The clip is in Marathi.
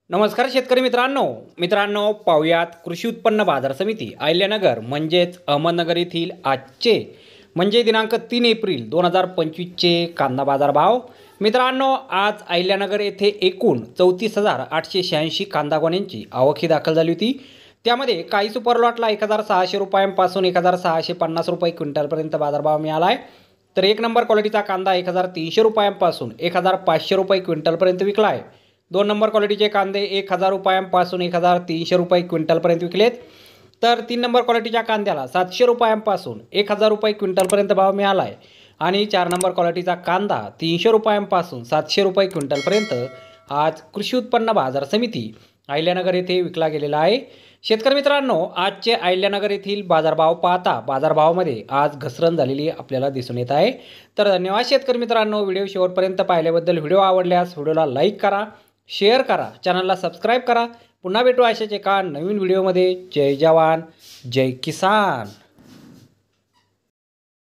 नमस्कार शेतकरी मित्रांनो पाहुयात कृषी उत्पन्न बाजार समिती अहिल्यानगर म्हणजेच अहमदनगर येथील आजचे म्हणजे दिनांक 3 एप्रिल 2025चे कांदा बाजार भाव। मित्रांनो, आज अहिल्यानगर येथे एकूण 34,886 कांदा गोण्यांची आवक दाखल झाली होती। त्यामध्ये काही सुपर लॉटला 1,600 रुपयांपासून 1,650 रुपये क्विंटलपर्यंत बाजारभाव मिळाला आहे। तर एक नंबर क्वालिटीचा कांदा 1,300 रुपयांपासून 1,500 रुपये क्विंटलपर्यंत विकला आहे। 2 नंबर क्वालिटीचे कांदे 1,000 रुपयांपासून 1,300 रुपये क्विंटलपर्यंत विकलेत। तर 3 नंबर क्वालिटीच्या कांद्याला 700 रुपयांपासून 1,000 रुपये क्विंटलपर्यंत भाव मिळाला आहे। आणि 4 नंबर क्वालिटीचा कांदा 300 रुपयांपासून 700 रुपये क्विंटलपर्यंत आज कृषी उत्पन्न बाजार समिती अहिल्यानगर येथे विकला गेलेला आहे। शेतकरी मित्रांनो, आजचे अहिल्यानगर येथील बाजारभाव पाहता बाजारभावामध्ये आज घसरण झालेली आपल्याला दिसून येत आहे। तर धन्यवाद शेतकरी मित्रांनो, व्हिडिओ शेवटपर्यंत पाहिल्याबद्दल। व्हिडिओ आवडल्यास व्हिडिओला लाईक करा, शेअर करा, चॅनलला सबस्क्राईब करा। पुन्हा भेटू अशाच एका नवीन व्हिडिओमध्ये। जय जवान जय किसान।